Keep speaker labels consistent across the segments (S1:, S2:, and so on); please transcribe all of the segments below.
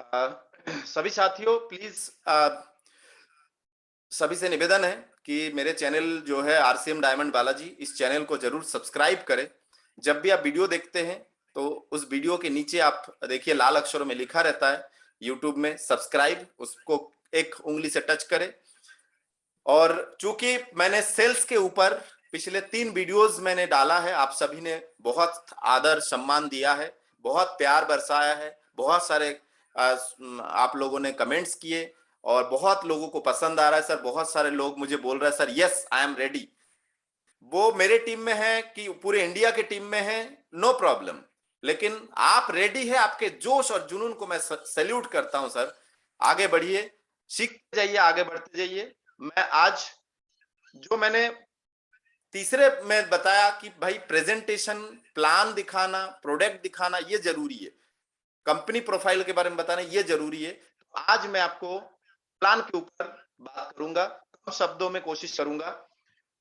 S1: सभी साथियों प्लीज सभी से निवेदन है कि मेरे चैनल जो है आरसीएम डायमंड बालाजी, इस चैनल को जरूर सब्सक्राइब करें। जब भी आप वीडियो देखते हैं तो उस वीडियो के नीचे आप देखिए लाल अक्षरों में लिखा रहता है यूट्यूब में सब्सक्राइब, उसको एक उंगली से टच करें। और चूंकि मैंने सेल्स के ऊपर पिछले 3 वीडियोस मैंने डाला है, आप सभी ने बहुत आदर सम्मान दिया है, बहुत प्यार बरसाया है, बहुत सारे आप लोगों ने कमेंट्स किए और बहुत लोगों को पसंद आ रहा है सर। बहुत सारे लोग मुझे बोल रहे हैं sir yes I am ready. वो मेरे टीम में है कि पूरे इंडिया के टीम में है, नो प्रॉब्लम। लेकिन आप रेडी है, आपके जोश और जुनून को मैं सैल्यूट करता हूं सर। आगे बढ़िए, सीखते जाइए, आगे बढ़ते जाइए। मैं आज जो मैंने तीसरे में बताया कि भाई प्रेजेंटेशन, प्लान दिखाना, प्रोडक्ट दिखाना ये जरूरी है, कंपनी प्रोफाइल के बारे में बताना ये जरूरी है। तो आज मैं आपको प्लान के ऊपर बात करूंगा, कम शब्दों में कोशिश करूंगा।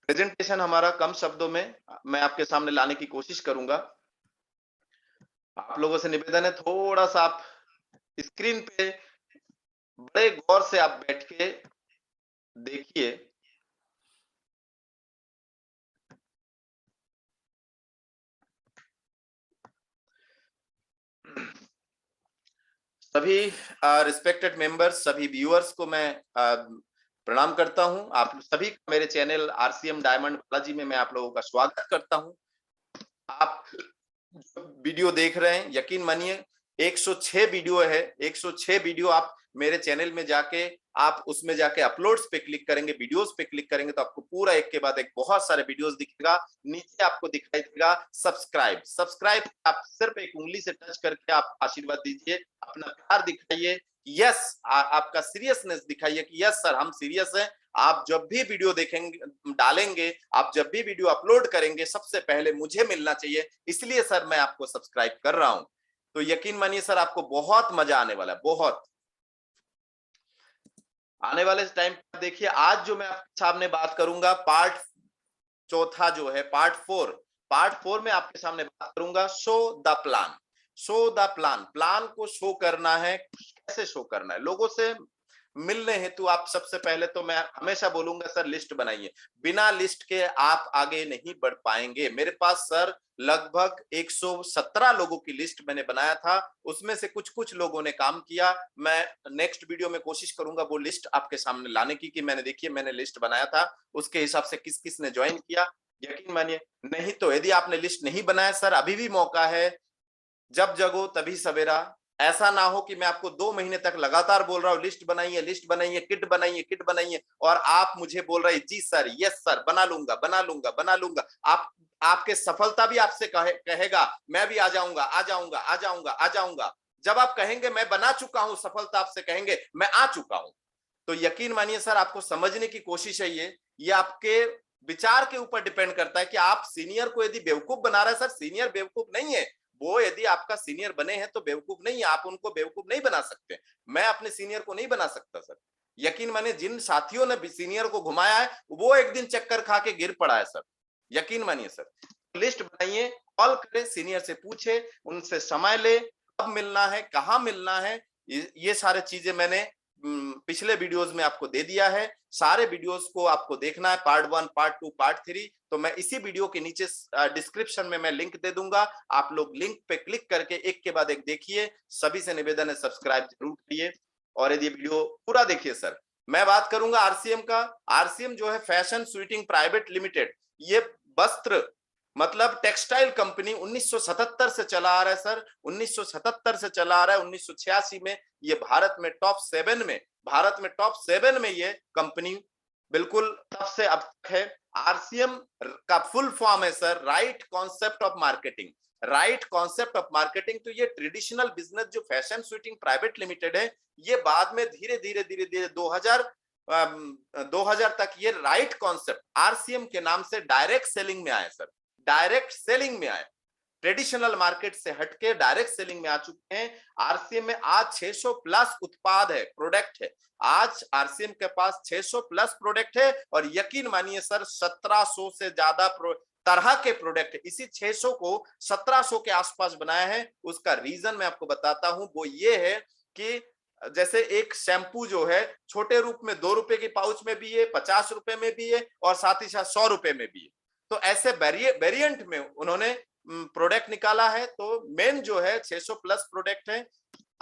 S1: प्रेजेंटेशन हमारा कम शब्दों में मैं आपके सामने लाने की कोशिश करूंगा। आप लोगों से निवेदन है थोड़ा सा आप स्क्रीन पे बड़े गौर से आप बैठ के देखिए। सभी रिस्पेक्टेड मेंबर्स, सभी व्यूअर्स को मैं प्रणाम करता हूं। आप सभी मेरे चैनल आरसीएम डायमंड बालाजी में मैं आप लोगों का स्वागत करता हूं। आप जो वीडियो देख रहे हैं, यकीन मानिए 106 वीडियो है, 106 वीडियो आप मेरे चैनल में जाके आप उसमें जाके अपलोड्स पे क्लिक करेंगे, वीडियोस पे क्लिक करेंगे तो आपको पूरा एक के बाद एक बहुत सारे वीडियोस दिखेगा। नीचे आपको दिखाई देगा सब्सक्राइब, सब्सक्राइब आप सिर्फ एक उंगली से टच करके आप आशीर्वाद दीजिए, अपना प्यार दिखाइए, यस आपका सीरियसनेस दिखाइए कि यस सर हम सीरियस हैं। आप जब भी वीडियो देखेंगे, डालेंगे, आप जब भी वीडियो अपलोड करेंगे, सबसे पहले मुझे मिलना चाहिए, इसलिए सर मैं आपको सब्सक्राइब कर रहा हूं। तो यकीन मानिए सर आपको बहुत मजा आने वाला है, बहुत आने वाले टाइम पर। देखिए आज जो मैं आपके सामने बात करूंगा, पार्ट चौथा जो है पार्ट 4 में आपके सामने बात करूंगा show the plan. Show the plan, plan को शो करना है। कैसे शो करना है लोगों से मिलने हेतु? आप सबसे पहले तो मैं हमेशा बोलूंगा सर लिस्ट बनाइए, बिना लिस्ट के आप आगे नहीं बढ़ पाएंगे। मेरे पास सर लगभग 117 लोगों की लिस्ट मैंने बनाया था, उसमें से कुछ कुछ लोगों ने काम किया। मैं नेक्स्ट वीडियो में कोशिश करूंगा वो लिस्ट आपके सामने लाने की कि मैंने देखिए मैंने लिस्ट बनाया था, उसके हिसाब से किस किस ने ज्वाइन किया। यकीन मानिए, नहीं तो यदि आपने लिस्ट नहीं बनाया सर अभी भी मौका है, जब जगो तभी सवेरा। ऐसा ना हो कि मैं आपको 2 महीने तक लगातार बोल रहा हूं लिस्ट बनाइए, लिस्ट बनाइए, किट बनाइए, किट बनाइए, और आप मुझे बोल रहे जी सर, यस सर, बना लूंगा, बना लूंगा, बना लूंगा। आपके सफलता भी आपसे कहेगा मैं भी आ जाऊंगा, आ जाऊंगा, आ जाऊंगा, आ जाऊंगा। जब आप कहेंगे मैं बना चुका हूं, सफलता आपसे कहेंगे मैं आ चुका हूं। तो यकीन मानिए सर आपको समझने की कोशिश है, ये आपके विचार के ऊपर डिपेंड करता है कि आप सीनियर को यदि बेवकूफ बना रहे हैं। सर सीनियर बेवकूफ नहीं है, वो यदि आपका सीनियर बने हैं तो बेवकूफ नहीं है, आप उनको बेवकूफ नहीं बना सकते। मैं अपने सीनियर को नहीं बना सकता सर। यकीन मानिए जिन साथियों ने सीनियर को घुमाया है वो एक दिन चक्कर खा के गिर पड़ा है सर। यकीन मानिए सर, लिस्ट बनाइए, कॉल करें, सीनियर से पूछे, उनसे समय ले, कब मिलना है, कहाँ मिलना है, ये सारे चीजें मैंने पिछले वीडियोस में आपको दे दिया है। सारे वीडियोस को आपको देखना है, पार्ट 1, पार्ट 2, पार्ट 3, तो मैं इसी वीडियो के नीचे डिस्क्रिप्शन में मैं लिंक दे दूंगा, आप लोग लिंक पे क्लिक करके एक के बाद एक देखिए। सभी से निवेदन है सब्सक्राइब जरूर करिए और यदि वीडियो पूरा देखिए सर। मैं बात करूंगा आरसीएम का। आरसीएम जो है फैशन स्वीटिंग प्राइवेट लिमिटेड, ये वस्त्र मतलब टेक्सटाइल कंपनी 1977 से चला आ रहा है सर, 1977 से चला आ रहा है। 1986 में ये भारत में टॉप 7 में ये कंपनी बिल्कुल तब से अब तक है। आरसीएम का फुल फॉर्म है sir right concept of marketing. Right concept of marketing, तो ये ट्रेडिशनल बिजनेस जो फैशन स्वीटिंग प्राइवेट लिमिटेड है, ये बाद में धीरे धीरे धीरे धीरे 2000 तक ये राइट कॉन्सेप्ट आरसीएम के नाम से डायरेक्ट सेलिंग में आए सर, डायरेक्ट सेलिंग में आए। ट्रेडिशनल मार्केट से हटके डायरेक्ट सेलिंग में आ चुके हैं। आरसीएम में आज 600 प्लस उत्पाद है, प्रोडक्ट है। आज आरसीएम के पास 600 प्लस प्रोडक्ट है और यकीन मानिए सर 1700 से ज्यादा तरह के प्रोडक्ट है। इसी 600 को 1700 के आसपास बनाया है। उसका रीजन मैं आपको बताता हूं, वो ये है कि जैसे एक शैम्पू जो है छोटे रूप में 2 रुपए के पाउच में भी है, 50 रुपए में भी है और साथ ही साथ 100 रुपए में भी है। तो ऐसे वेरिएंट में उन्होंने प्रोडक्ट निकाला है। तो मेन जो है 600 प्लस प्रोडक्ट है।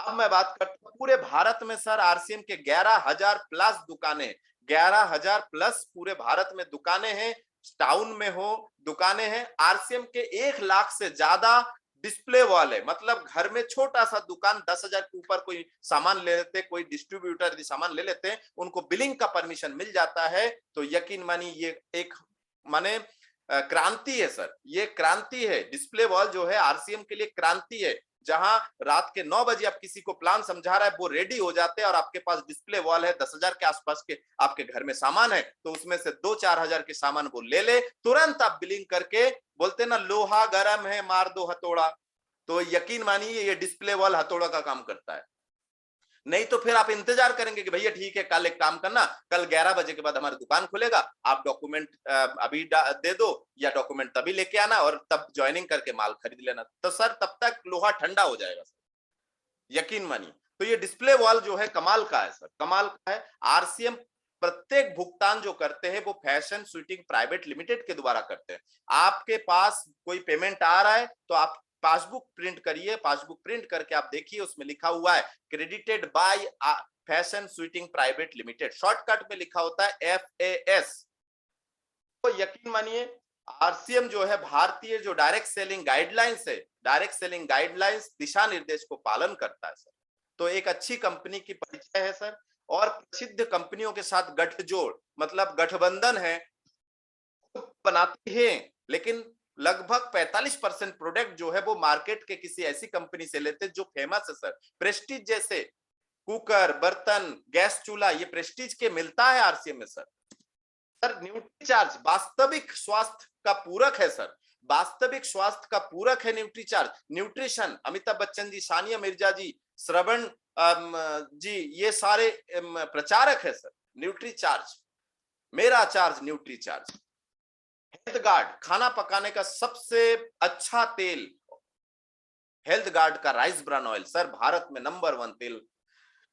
S1: अब मैं बात करता हूँ पूरे भारत में सर आरसीएम के 11,000 प्लस दुकानें, 11,000 प्लस पूरे भारत में दुकानें हैं, टाउन में हो दुकानें हैं। आरसीएम के 1 लाख से ज्यादा डिस्प्ले वाले, मतलब घर में छोटा सा दुकान 10,000 के ऊपर कोई सामान ले लेते, कोई डिस्ट्रीब्यूटर यदि सामान ले लेते हैं, उनको बिलिंग का परमिशन मिल जाता है। तो यकीन मानिए ये एक माने क्रांति है सर, ये क्रांति है। डिस्प्ले वॉल जो है आरसीएम के लिए क्रांति है, जहां रात के 9 बजे आप किसी को प्लान समझा रहा है, वो रेडी हो जाते हैं और आपके पास डिस्प्ले वॉल है, 10,000 के आसपास के आपके घर में सामान है, तो उसमें से 2-4 हजार के सामान वो ले ले, तुरंत आप बिलिंग करके बोलते ना लोहा गरम है मार दो हथौड़ा, तो यकीन मानिए ये डिस्प्ले वॉल हथौड़ा का काम करता है। नहीं तो फिर आप इंतजार करेंगे कि भैया ठीक है कल एक काम करना, कल 11 बजे के बाद हमारी दुकान खुलेगा, आप डॉक्यूमेंट अभी दे दो या डॉक्यूमेंट तभी लेके आना और तब ज्वाइनिंग करके माल खरीद लेना। तो सर तब तक लोहा ठंडा हो जाएगा सर, यकीन मानिए। तो ये डिस्प्ले वॉल जो है कमाल का है सर, कमाल का है। आरसीएम प्रत्येक भुगतान जो करते हैं वो फैशन स्वीटिंग प्राइवेट लिमिटेड के द्वारा करते हैं। आपके पास कोई पेमेंट आ रहा है तो आप पासबुक प्रिंट करिए, पासबुक प्रिंट करके आप देखिए उसमें लिखा हुआ है credited bye fashion sweating private limited, shortcut में लिखा होता है FAS। तो यकीन मानिए आरसीएम जो है भारतीय जो डायरेक्ट सेलिंग गाइडलाइंस है, डायरेक्ट सेलिंग गाइडलाइंस दिशा निर्देश को पालन करता है सर। तो एक अच्छी कंपनी की परिचय है सर। और प्रसिद्ध कंपनियों के साथ गठजोड़ मतलब गठबंधन है, बनाती है, लेकिन लगभग 45% प्रोडक्ट जो है वो मार्केट के किसी ऐसी कंपनी से लेते हैं जो फेमस है सर। प्रेस्टीज जैसे कुकर, बर्तन, गैस चूल्हा, ये प्रेस्टीज के मिलता है आरसीएम में सर। सर न्यूट्रीचार्ज वास्तविक स्वास्थ्य का पूरक है सर, वास्तविक स्वास्थ्य का पूरक है न्यूट्रीचार्ज। न्यूट्रिशन अमिताभ बच्चन जी, सानिया मिर्जा जी, श्रवण जी, ये सारे प्रचारक है सर। न्यूट्रीचार्ज, मेरा चार्ज न्यूट्रीचार्ज। हेल्थ गार्ड खाना पकाने का सबसे अच्छा तेल, हेल्थ गार्ड का rice bran oil sir Bharat में नंबर 1 तेल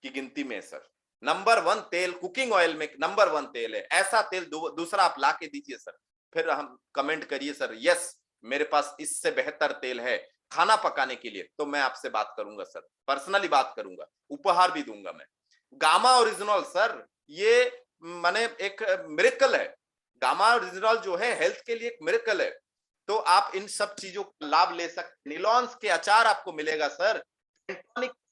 S1: की गिनती में सर। नंबर 1 तेल, कुकिंग ऑयल में नंबर 1 तेल है। ऐसा तेल दूसरा आप ला के दीजिए सर, फिर हम कमेंट करिए सर यस मेरे पास इससे बेहतर तेल है खाना पकाने के लिए, तो मैं आपसे बात करूंगा सर, पर्सनली बात करूंगा, उपहार भी दूंगा मैं। गामा ओरिजिनल सर ये माने एक मिरेकल है। गामा ओरिजिनल जो है हेल्थ के लिए एक मिरेकल है। तो आप इन सब चीजों का लाभ ले सकते। निलॉन्स के अचार आपको मिलेगा सर,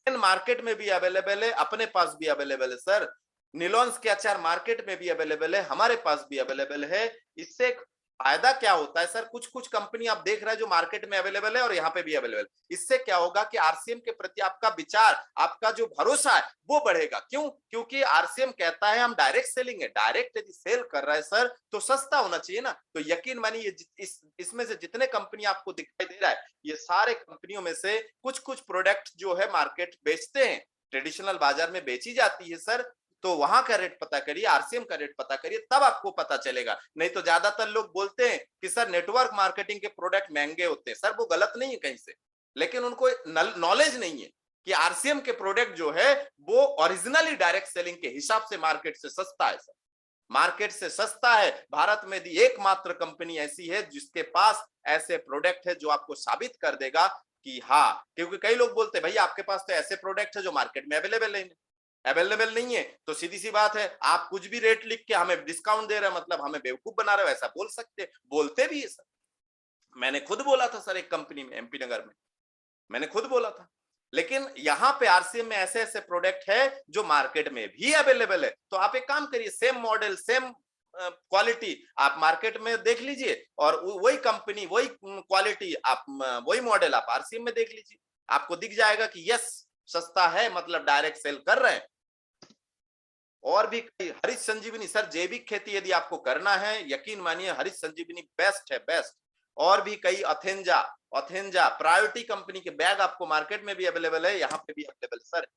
S1: मार्केट में भी अवेलेबल है, अपने पास भी अवेलेबल है सर। निलॉन्स के अचार मार्केट में भी अवेलेबल है, हमारे पास भी अवेलेबल है। इससे फायदा क्या होता है सर, कुछ कुछ कंपनी आप देख रहे हैं जो मार्केट में अवेलेबल है और यहाँ पे भी अवेलेबल। इससे क्या होगा कि आरसीएम के प्रति आपका विचार, आपका जो भरोसा है वो बढ़ेगा। क्यों? क्योंकि आरसीएम कहता है हम डायरेक्ट सेलिंग है, डायरेक्ट यदि सेल कर रहा है सर तो सस्ता होना चाहिए ना। तो यकीन मानिए इसमें से जितने कंपनी आपको दिखाई दे रहा है ये सारे कंपनियों में से कुछ कुछ प्रोडक्ट जो है मार्केट बेचते हैं, ट्रेडिशनल बाजार में बेची जाती है सर। तो वहां का रेट पता करिए, आरसीएम का रेट पता करिए, तब आपको पता चलेगा। नहीं तो ज्यादातर लोग बोलते हैं कि सर नेटवर्क मार्केटिंग के प्रोडक्ट महंगे होते हैं। सर वो गलत नहीं है कहीं से, लेकिन उनको नॉलेज नहीं है कि आरसीएम के प्रोडक्ट जो है वो ओरिजिनली डायरेक्ट सेलिंग के हिसाब से मार्केट से सस्ता है सर, मार्केट से सस्ता है। भारत में भी एकमात्र कंपनी ऐसी है जिसके पास ऐसे प्रोडक्ट है जो आपको साबित कर देगा कि हाँ, क्योंकि कई लोग बोलते हैं भैया आपके पास तो ऐसे प्रोडक्ट है जो मार्केट में अवेलेबल नहीं है। तो सीधी सी बात है, आप कुछ भी रेट लिख के हमें डिस्काउंट दे रहे हैं, मतलब हमें बेवकूफ बना रहे हो, ऐसा बोल सकते, बोलते भी है सर। मैंने खुद बोला था सर एक कंपनी में एमपी नगर में, मैंने खुद बोला था। लेकिन यहाँ पे आरसीएम में ऐसे ऐसे प्रोडक्ट है जो मार्केट में भी अवेलेबल है। तो आप एक काम करिए, सेम मॉडल सेम क्वालिटी आप मार्केट में देख लीजिए और वही कंपनी वही क्वालिटी आप वही मॉडल आप आरसीएम में देख लीजिए, आपको दिख जाएगा कि यस सस्ता है, मतलब डायरेक्ट सेल कर रहे हैं। और भी कई, हरित संजीवनी सर जैविक खेती यदि आपको करना है यकीन मानिए हरित संजीवनी बेस्ट है, बेस्ट। और भी कई अथेंजा, अथेंजा प्रायोरिटी कंपनी के बैग आपको मार्केट में भी अवेलेबल है, यहाँ पे भी अवेलेबल सर।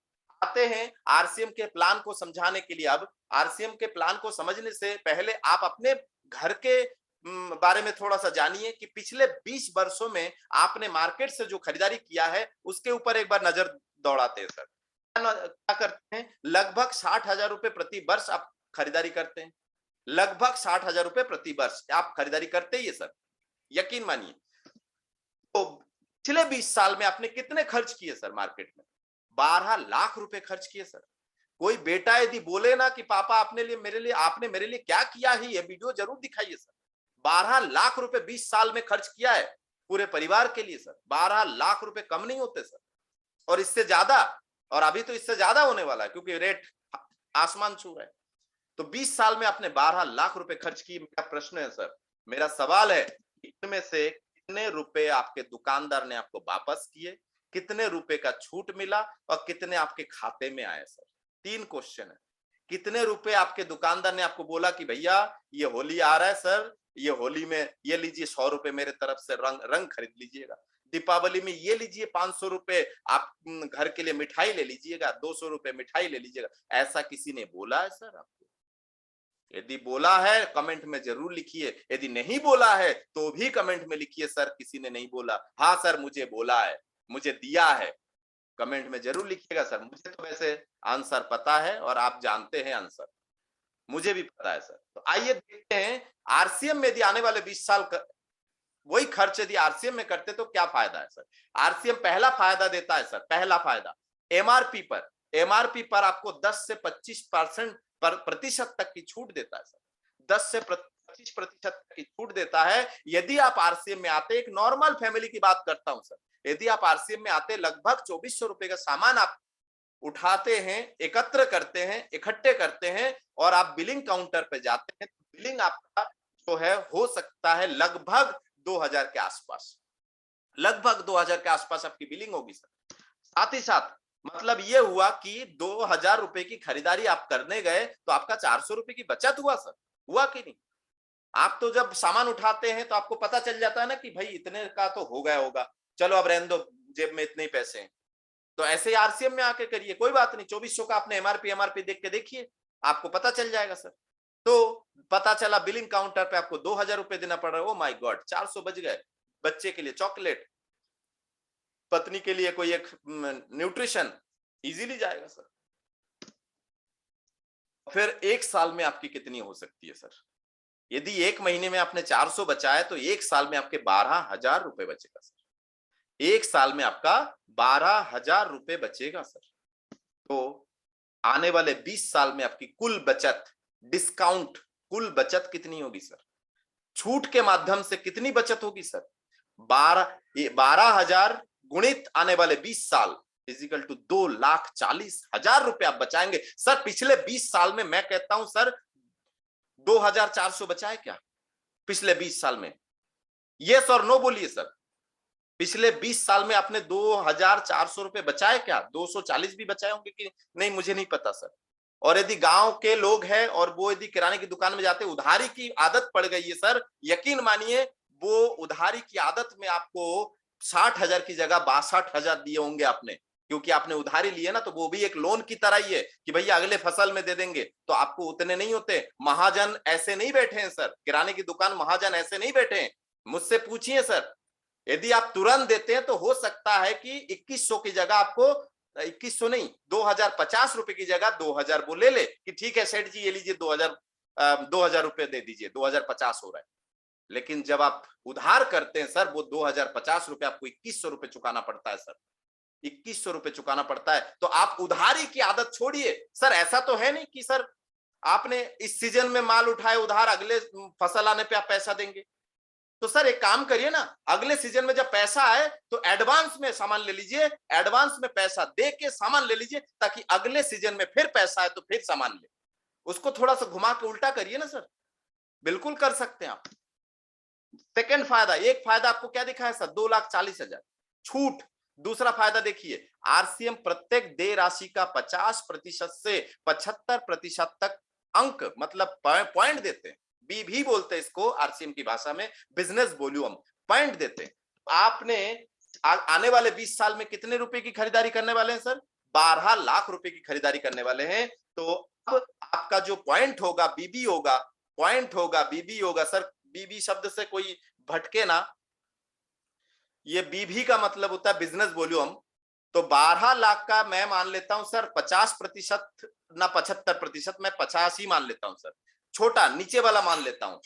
S1: आते हैं आरसीएम के प्लान को समझाने के लिए। अब आरसीएम के प्लान को समझने से पहले आप अपने घर के बारे में थोड़ा सा जानिए कि पिछले 20 वर्षों में आपने मार्केट से जो खरीदारी किया है उसके ऊपर एक बार नजर दौड़ाते हैं सर। क्या करते हैं, लगभग 60,000 रुपए प्रति वर्ष आप खरीदारी करते हैं, लगभग 60,000 रुपए प्रति वर्ष आप खरीदारी करते ही है सर, यकीन मानिए। तो पिछले 20 साल में आपने कितने खर्च किए सर मार्केट में? 12 लाख रुपए खर्च किए सर। कोई बेटा यदि बोले ना कि पापा आपने आपने मेरे लिए क्या किया है, ये वीडियो जरूर दिखाइए सर। 12 लाख रुपए 20 साल में खर्च किया है पूरे परिवार के लिए सर। 12 लाख रुपए कम नहीं होते सर, और इससे ज्यादा, और अभी तो इससे ज्यादा होने वाला है क्योंकि रेट आसमान छू रहा है। तो 20 साल में आपने 12 लाख रुपए खर्च किए। मेरा प्रश्न है सर, मेरा सवाल है, इनमें से कितने रुपए आपके दुकानदार ने आपको वापस किए, कितने रुपए का छूट मिला, और कितने आपके खाते में आए सर? 3 क्वेश्चन है। कितने रुपए आपके दुकानदार ने आपको बोला कि भैया ये होली आ रहा है सर, ये होली में ये लीजिए 100 रुपए मेरे तरफ से रंग खरीद लीजिएगा, दीपावली में ये लीजिए 500 रुपए आप घर के लिए मिठाई ले लीजिएगा, 200 रुपए मिठाई ले लीजिएगा, ऐसा किसी ने बोला है सर आपको? यदि बोला है कमेंट में जरूर लिखिए, यदि नहीं बोला है तो भी कमेंट में लिखिए सर किसी ने नहीं बोला, हाँ सर मुझे बोला है, मुझे दिया है, कमेंट में जरूर लिखिएगा सर। मुझे तो वैसे आंसर पता है और आप जानते हैं आंसर, मुझे भी पता है सर। तो आइए देखते हैं आरसीएम में यदि आने वाले 20 साल वही खर्च यदि आरसीएम में करते तो क्या फायदा है सर? आरसीएम पहला फायदा देता है सर, पहला फायदा एमआरपी पर आपको 10 से 25% प्रतिशत तक की छूट देता है सर। 10 से 25% तक की छूट देता है यदि आप आरसीएम में आते। एक नॉर्मल फैमिली की बात करता हूं सर, यदि आप आरसीएम में आते, लगभग 2400 रुपए का सामान आप उठाते हैं, एकत्र करते हैं, इकट्ठे करते हैं, और आप बिलिंग काउंटर पे जाते हैं, तो बिलिंग आपका जो है हो सकता है लगभग 2000 के आसपास, लगभग 2000 के आसपास आपकी बिलिंग होगी सर। साथ ही साथ मतलब ये हुआ कि 2000 रुपए की खरीदारी आप करने गए तो आपका 400 रुपए की बचत हुआ सर, हुआ कि नहीं? आप तो जब सामान उठाते हैं तो आपको पता चल जाता है ना कि भाई इतने का तो हो गया होगा, चलो अब रहने दो, जेब में इतने ही पैसे हैं। तो ऐसे ही आरसीएम में आके करिए, कोई बात नहीं, 2400 का आपने एमआरपी देख के देखिए, आपको पता चल जाएगा सर। तो पता चला बिलिंग काउंटर पे आपको 2000 रुपए देना पड़ रहा है, ओ माय गॉड, 400 बच गए। बच्चे के लिए चॉकलेट, पत्नी के लिए कोई एक न्यूट्रिशन, इजीली जाएगा सर। फिर एक साल में आपकी कितनी हो सकती है सर? यदि एक महीने में आपने 400 बचाया तो एक साल में आपके 12,000 रुपए बचेगा सर। एक साल में आपका 12,000 रुपए बचेगा सर। तो आने वाले 20 साल में आपकी कुल बचत, डिस्काउंट कुल बचत कितनी होगी सर? छूट के माध्यम से कितनी बचत होगी सर? 12,000 गुणित आने वाले 20 साल इजिकल टू 2,40,000 रुपए आप बचाएंगे सर। पिछले 20 साल में मैं कहता हूं सर 2,400 बचाए क्या पिछले 20 साल में? यस और नो बोलिए सर। पिछले 20 साल में आपने 2,400 रुपए बचाए क्या? 240 भी बचाए होंगे कि नहीं, मुझे नहीं पता सर। और यदि गांव के लोग हैं और वो यदि किराने की दुकान में जाते, उधारी की आदत पड़ गई है सर, यकीन मानिए वो उधारी की आदत में आपको 60,000 की जगह 62,000 दिए होंगे आपने, क्योंकि आपने उधारी लिए ना, तो वो भी एक लोन की तरह ही है कि भैया अगले फसल में दे देंगे। तो आपको उतने नहीं होते। महाजन ऐसे नहीं बैठे हैं सर, किराने की दुकान महाजन ऐसे नहीं बैठे हैं। मुझसे पूछिए सर, यदि आप तुरंत देते हैं तो हो सकता है कि 2100 की जगह आपको 2100 नहीं, 2,050 रुपए की जगह 2,000 वो ले ले कि ठीक है सेठ जी ये लीजिए 2,000 रुपए दे दीजिए, 2,050 हो रहा है। लेकिन जब आप उधार करते हैं सर, वो 2,050 रुपए आपको 2100 रुपए चुकाना पड़ता है सर, 2100 रुपए चुकाना पड़ता है। तो आप उधारी की आदत छोड़िए सर। ऐसा तो है नहीं कि सर आपने इस सीजन में माल उठाए उधार, अगले फसल आने पे आप पैसा देंगे। तो सर एक काम करिए ना, अगले सीजन में जब पैसा आए तो एडवांस में सामान ले लीजिए, एडवांस में पैसा दे के सामान ले लीजिए, ताकि अगले सीजन में फिर पैसा आए तो फिर सामान ले। उसको थोड़ा सा घुमा के उल्टा करिए ना सर, बिल्कुल कर सकते हैं आप। सेकंड फायदा, एक फायदा आपको क्या दिखा है सर? 2,40,000 छूट। दूसरा फायदा देखिए, आरसीएम प्रत्येक देय राशि का 50% से 75% तक अंक मतलब पॉइंट देते हैं। बी भी बोलते हैं इसको आरसीएम की भाषा में, बिजनेस वॉल्यूम पॉइंट देते हैं। आपने आने वाले 20 साल में कितने रुपए की खरीदारी करने वाले हैं सर? 12 लाख रुपए की खरीदारी करने वाले हैं। तो अब आपका जो पॉइंट होगा बीबी होगा, पॉइंट होगा बीबी होगा सर। बीबी शब्द से कोई भटके ना, ये बीबी का मतलब होता है बिजनेस वॉल्यूम। तो 12 लाख का मैं मान लेता हूं सर 50% ना 75%, मैं 50 ही मान लेता हूं सर, छोटा नीचे वाला मान लेता हूं।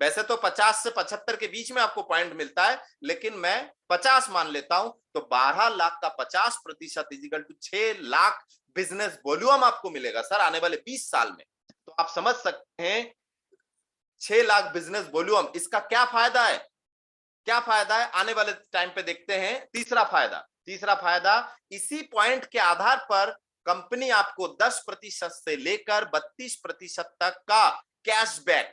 S1: वैसे तो 50 से 75 के बीच में आपको पॉइंट मिलता है, लेकिन मैं 50 मान लेता हूं। तो 12 लाख का 50% is equal to 6 lakh business volume आपको मिलेगा सर आने वाले 20 साल में। तो आप समझ सकते हैं 6 लाख बिजनेस वॉल्यूम, इसका क्या फायदा है, क्या फायदा है आने वाले टाइम पे देखते हैं। तीसरा फायदा, इसी पॉइंट के आधार पर कंपनी आपको 10% से लेकर 32% तक का कैशबैक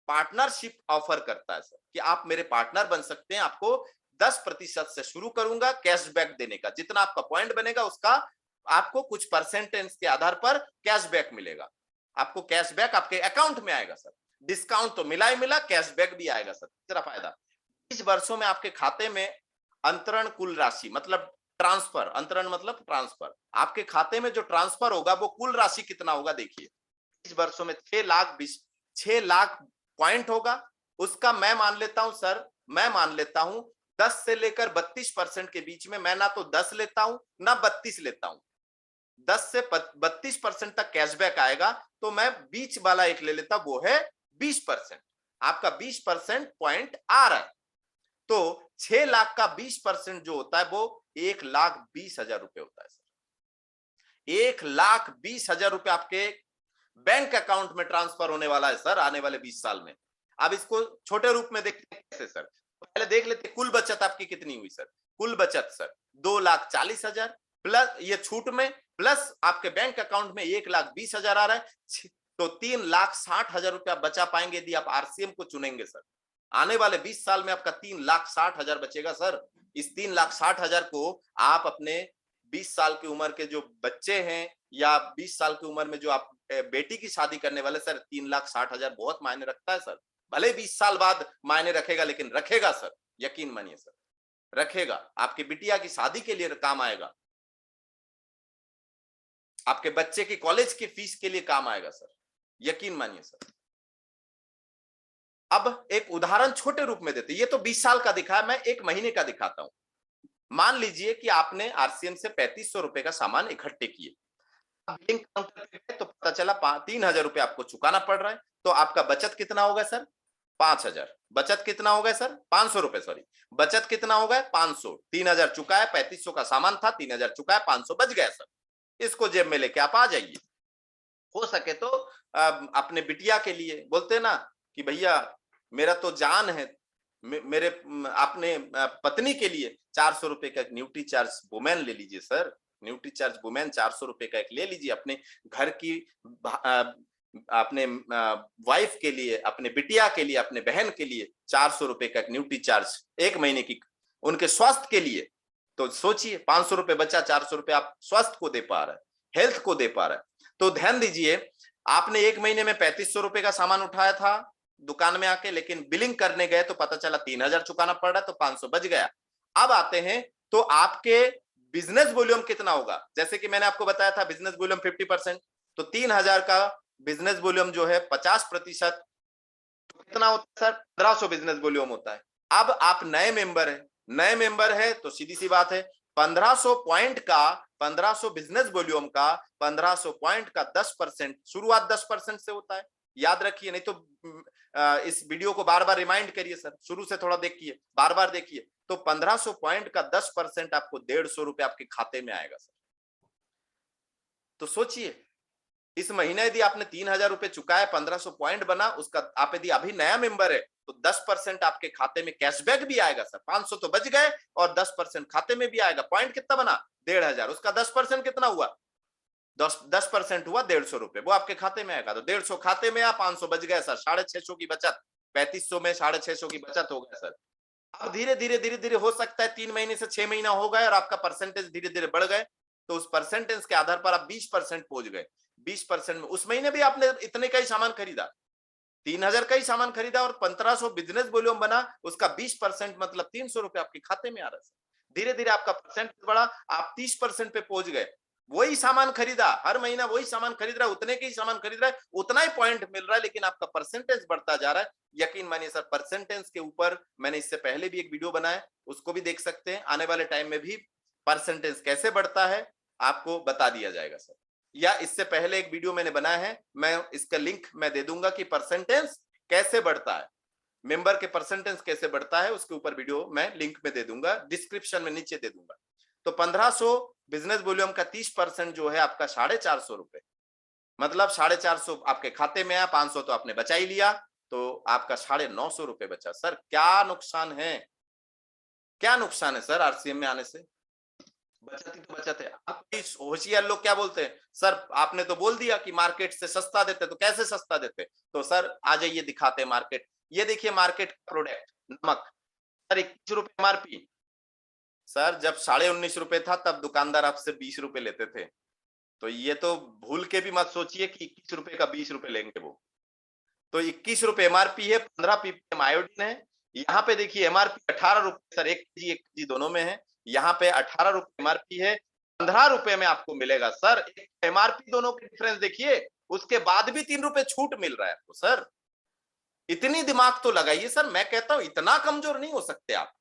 S1: पार्टनरशिप ऑफर करता है सर, कि आप मेरे पार्टनर बन सकते हैं, आपको 10% से शुरू करूंगा कैशबैक देने का, जितना आपका पॉइंट बनेगा उसका आपको कुछ परसेंटेज के आधार पर कैशबैक मिलेगा, आपको कैशबैक आपके अकाउंट में आएगा सर। डिस्काउंट तो मिला ही मिला, कैशबैक भी आएगा सर। तीसरा फायदा, 20 वर्षों में आपके खाते में अंतरण कुल राशि मतलब ट्रांसफर, अंतरण मतलब ट्रांसफर, आपके खाते में जो ट्रांसफर होगा वो कुल राशि कितना होगा देखिए। 20 वर्षों में 6 लाख पॉइंट होगा, उसका मैं मान लेता हूं सर, मैं मान लेता हूं 10 से लेकर 32% के बीच में, मैं ना तो 10 लेता हूं ना 32 लेता हूं, 10 से 32% तक कैशबैक आएगा, तो मैं बीच वाला एक ले लेता, वो है 20%। आपका 20% पॉइंट आ रहा है, तो 6 लाख का 20% जो होता है वो 1,20,000 रुपए होता है सर। 1,20,000 रुपए आपके बैंक अकाउंट में ट्रांसफर होने वाला है सर आने वाले 20 साल में। अब इसको छोटे रूप में देखते हैं कैसे सर, पहले देख लेते कुल बचत आपकी कितनी हुई सर। कुल बचत सर 2,40,000 प्लस ये छूट में, प्लस आपके बैंक अकाउंट में 1,20,000 आ रहा है, तो 3,60,000 रुपया बचा पाएंगे यदि आप आरसीएम को चुनेंगे सर। आने वाले 20 साल में आपका 3,60,000 बचेगा सर। इस 3,60,000 को आप अपने 20 साल की उम्र के जो बच्चे हैं या 20 साल की उम्र में जो आप बेटी की शादी करने वाले सर, 3,60,000 बहुत मायने रखता है सर। भले 20 साल बाद मायने रखेगा, लेकिन रखेगा सर, यकीन मानिए सर, रखेगा। आपकी बिटिया की शादी के लिए काम आएगा, आपके बच्चे की कॉलेज की फीस के लिए काम आएगा सर, यकीन मानिए सर। अब एक उदाहरण छोटे रूप में देते, ये तो 20 साल का दिखा है, मैं 1 महीने का दिखाता हूं। मान लीजिए कि आपने आरसीएम से 3,500 रुपए का सामान इकट्ठे किए, बिलिंग काउंटर पे गए तो पता चला 3,000 रुपए आपको चुकाना पड़ रहा है, तो आपका बचत कितना होगा सर 5,000। बचत कितना होगा सर 500 रुपए, सॉरी, बचत कितना होगा 500। 3,000 चुका है, 3,500 का सामान था, 3,000 चुका है, 500 बच गया सर। इसको जेब में लेके आप आ जाइए। हो सके तो अपने बिटिया के लिए बोलते ना कि भैया मेरा तो जान है, मेरे अपने पत्नी के लिए 400 रुपए का न्यूट्री चार्ज वुमेन ले लीजिए सर, न्यूट्री चार्ज वुमेन 400 रुपए का एक ले लीजिए। अपने घर की अपने वाइफ के लिए, अपने बिटिया के लिए, अपने बहन के लिए 400 रुपए का न्यूट्री चार्ज 1 महीने की, उनके स्वास्थ्य के लिए। तो सोचिए 500 रुपए बचा, 400 रुपए आप स्वास्थ्य को दे पा रहे हैं, हेल्थ को दे पा रहे हैं। तो ध्यान दीजिए, आपने 1 महीने में 3,500 रुपए का सामान उठाया था दुकान में आके, लेकिन बिलिंग करने गए तो पता चला 3,000 चुकाना पड़ रहा है, तो 500 बच गया। अब आते हैं तो आपके बिजनेस वॉल्यूम कितना होगा। जैसे कि मैंने आपको बताया था बिजनेस वॉल्यूम 50%, तो 3,000 का बिजनेस वॉल्यूम जो है 50% कितना होता है सर 1,500 बिजनेस वॉल्यूम होता है। अब आप नए मेंबर है तो सीधी सी बात है 1,500 पॉइंट का, 1,500 बिजनेस वॉल्यूम का 1,500 पॉइंट का 10%, शुरुआत 10% से होता है, याद रखिए। नहीं तो इस वीडियो को बार बार रिमाइंड करिए सर, शुरू से थोड़ा देखिए, बार बार देखिए। तो 1,500 पॉइंट का 10% आपको 150 रुपए आपके खाते में आएगा सर। तो सोचिए इस महीने यदि आपने 3,000 रुपए चुकाए, 1,500 पॉइंट बना, उसका आप यदि अभी नया मेंबर है तो 10% आपके खाते में कैशबैक भी आएगा सर। 500 तो बच गए और 10% खाते में भी आएगा। पॉइंट कितना बना 1,500, उसका 10% कितना हुआ 10% हुआ 150 रुपए, वो आपके खाते में आएगा। तो 150 खाते में आ, 500 बच गए सर, 650 की बचत, 3,500 में 650 की बचत हो गया सर। अब धीरे धीरे हो सकता है 3 महीने से 6 महीना हो गए और आपका परसेंटेज धीरे धीरे बढ़ गए, तो उस परसेंटेज के आधार पर आप 20% पहुंच गए। 20% में उस महीने भी आपने इतने का ही सामान खरीदा, 3,000 का ही सामान खरीदा और 1,500 बिजनेस वॉल्यूम बना, उसका 20% मतलब 300 रुपए आपके खाते में आ रहा है। धीरे धीरे आपका परसेंटेज बढ़ा, आप 30% पे पहुंच गए। वही सामान खरीदा, हर महीना वही सामान खरीद रहा है, उतने के ही सामान खरीद रहा है, उतना ही पॉइंट मिल रहा है, लेकिन आपका परसेंटेज बढ़ता जा रहा है। यकीन मानिए सर, परसेंटेज के ऊपर मैंने इससे पहले भी एक वीडियो बनाया, उसको भी देख सकते हैं। आने वाले टाइम में भी परसेंटेज कैसे बढ़ता है आपको बता दिया जाएगा सर, या इससे पहले एक वीडियो मैंने बनाया है, मैं इसका लिंक मैं दे दूंगा कि परसेंटेज कैसे बढ़ता है, मेंबर के परसेंटेज कैसे बढ़ता है, उसके ऊपर वीडियो मैं लिंक में दे दूंगा, डिस्क्रिप्शन में नीचे दे दूंगा। तो 1500 बिजनेस वॉल्यूम का 30% जो है आपका 450 रुपए, मतलब 450 आपके खाते में आया, 500 तो आपने बचा ही लिया, तो आपका 950 रुपए बचा। सर क्या नुकसान है, क्या नुकसान है सर आरसीएम में आने से? बचत ही तो बचत है। आप होशियार लोग क्या बोलते हैं, सर आपने तो बोल दिया कि मार्केट से सस्ता देते, तो कैसे सस्ता देते? तो सर आ जाइए दिखाते हैं मार्केट। ये देखिए मार्केट का प्रोडक्ट नमक, सर 21 रुपए एमआरपी। सर जब 19.5 रुपए था तब दुकानदार आपसे 20 रुपए लेते थे, तो ये तो भूल के भी मत सोचिए कि 21 रुपए का 20 रुपए लेंगे वो। तो 21 रुपए एमआरपी है, 15 पीपीएम आयोडीन है। यहाँ पे देखिए एमआरपी 18 रुपए सर, 1 केजी दोनों में है। यहाँ पे 18 रुपए एमआरपी है, 15 रुपए में आपको मिलेगा सर। एमआरपी दोनों के डिफरेंस देखिए, उसके बाद भी 3 रुपए छूट मिल रहा है आपको सर। इतनी दिमाग तो लगाइए सर, मैं कहता हूं इतना कमजोर नहीं हो सकते आप,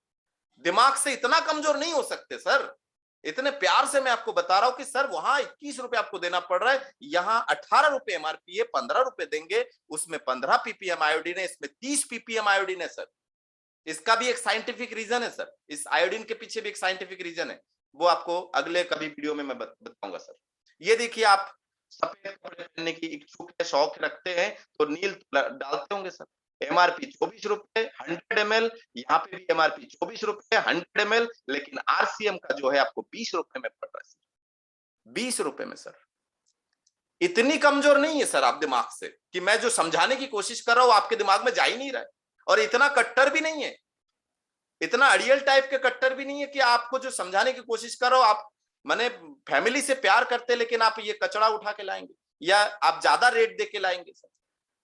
S1: दिमाग से इतना कमजोर नहीं हो सकते सर। इतने प्यार से मैं आपको बता रहा हूं कि सर वहां 21 रुपए आपको देना पड़ रहा है, यहाँ 18 रुपए एमआरपी है, 15 रुपए देंगे, उसमें 15 पीपीएम आयोडीन है, इसमें 30 पीपीएम आयोडीन है सर। इसका भी एक साइंटिफिक रीजन है सर, इस आयोडीन के पीछे भी एक साइंटिफिक रीजन है, वो आपको अगले कभी वीडियो में मैं बताऊंगा सर। ये देखिए आप सफेद कपड़े पहनने की इच्छुक है, शौक रखते हैं, तो नील डालते होंगे सर। एमआरपी 24 रुपए 100 ml, यहाँ पे भी एमआरपी 24 रुपए 100 ml, लेकिन आरसीएम का जो है आपको 20 रुपए में पड़ रहा है, 20 रुपए में सर। इतनी कमजोर नहीं है सर आप दिमाग से कि मैं जो समझाने की कोशिश कर रहा हूं आपके दिमाग में जा ही नहीं रहा है, और इतना कट्टर भी नहीं है, इतना अड़ियल टाइप के कट्टर भी नहीं है कि आपको जो समझाने की कोशिश कर रहा हो आप माने फैमिली से प्यार करते, लेकिन आप ये कचड़ा उठा के लाएंगे या आप ज्यादा रेट दे के लाएंगे सर।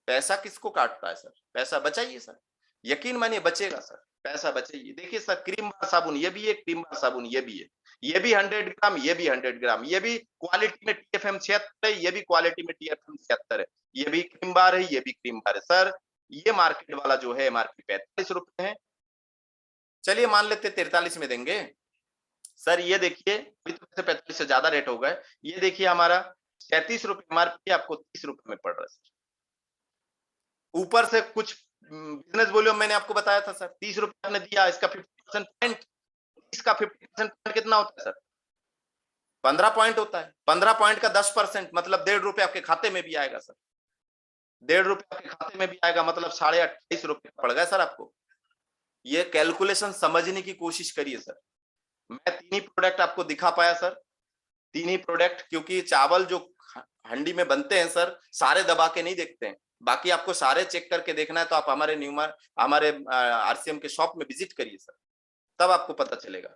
S1: पैसा किसको काटता है सर? पैसा बचाइए सर, यकीन मानिए बचेगा सर, पैसा बचाइए। देखिए सर क्रीम बार साबुन, ये भी है क्रीम बार साबुन, ये भी है, ये भी 100 ग्राम, ये भी 100 ग्राम, ये भी क्वालिटी में टीएफएम 76 है, ये भी क्वालिटी में टीएफएम 76 है, ये भी क्रीम बार है, ये भी क्रीम बार है सर। ये मार्केट वाला जो है एमआरपी 45 रुपए है, चलिए मान लेते 43 में देंगे सर। ये देखिए अभी तो 45 से ज्यादा रेट हो गए, ये देखिए हमारा 37 रुपए एमआरपी आपको 30 रुपए में पड़ रहा है सर। ऊपर से कुछ बिजनेस वॉल्यूम मैंने आपको बताया था सर, 30 रुपए आपने दिया, इसका 50% पॉइंट, इसका 50% पॉइंट कितना होता है सर? 15 पॉइंट होता है, 15 पॉइंट का 10% मतलब 1.5 रुपए आपके खाते में भी आएगा सर, 1.5 रुपए आपके खाते में भी आएगा, मतलब 28.5 रुपए पड़ गए सर आपको। ये कैलकुलेशन समझने की कोशिश करिए सर। मैं 3 ही प्रोडक्ट आपको दिखा पाया सर, 3 ही प्रोडक्ट, क्योंकि चावल जो हंडी में बनते हैं सर सारे दबा के नहीं देखते हैं, बाकी आपको सारे चेक करके देखना है तो आप हमारे हमारे आरसीएम के शॉप में विजिट करिए सर, तब आपको पता चलेगा।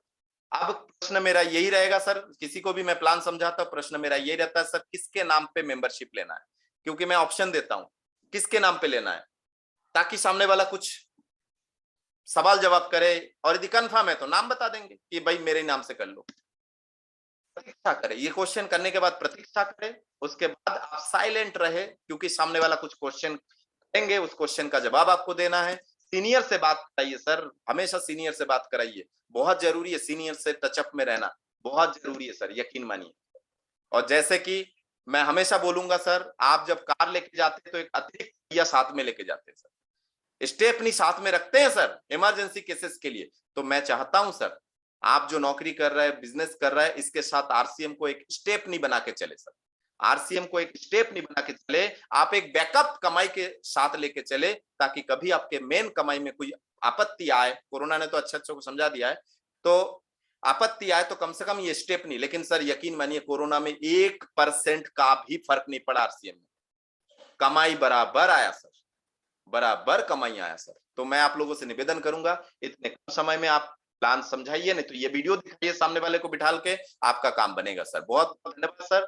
S1: अब प्रश्न मेरा यही रहेगा सर, किसी को भी मैं प्लान समझाता हूँ, प्रश्न मेरा यही रहता है सर, किसके नाम पे मेंबरशिप लेना है, क्योंकि मैं ऑप्शन देता हूँ किसके नाम पे लेना है, ताकि सामने वाला कुछ सवाल जवाब करे, और यदि कंफर्म है तो नाम बता देंगे कि भाई मेरे नाम से कर लो। प्रतीक्षा करे, ये क्वेश्चन करने के बाद प्रतीक्षा करे, उसके बाद आप साइलेंट रहे, क्योंकि सामने वाला कुछ क्वेश्चन करेंगे, उस क्वेश्चन का जवाब आपको देना है। सीनियर से बात कराइए सर, हमेशा सीनियर से बात कराइए, बहुत जरूरी है सीनियर से टचअप में रहना, बहुत जरूरी है सर, यकीन मानिए। और जैसे कि मैं हमेशा बोलूंगा सर, आप जब कार लेके जाते हैं तो एक अतिरिक्त या साथ में लेके जाते हैं सर, स्टेपनी साथ में रखते हैं सर इमरजेंसी केसेस के लिए। तो मैं चाहता हूं सर आप जो नौकरी कर रहे हैं, बिजनेस कर रहे हैं, इसके साथ आरसीएम को एक स्टेपनी बना के चले सर, आरसीएम को एक स्टेपनी बना के चले, आप एक बैकअप कमाई के साथ लेके चले, ताकि कभी आपके मेन कमाई में कोई आपत्ति आए, कोरोना ने तो अच्छे को समझा दिया है, तो आपत्ति आए तो कम से कम ये स्टेपनी। लेकिन सर यकीन मानिए कोरोना में 1% का भी फर्क नहीं पड़ा आरसीएम में, कमाई बराबर आया सर, बराबर कमाई आया सर। तो मैं आप लोगों से निवेदन करूंगा इतने कम समय में आप प्लान समझाइए, नहीं तो ये वीडियो दिखाइए सामने वाले को बिठाल के, आपका काम बनेगा सर। बहुत बहुत धन्यवाद सर।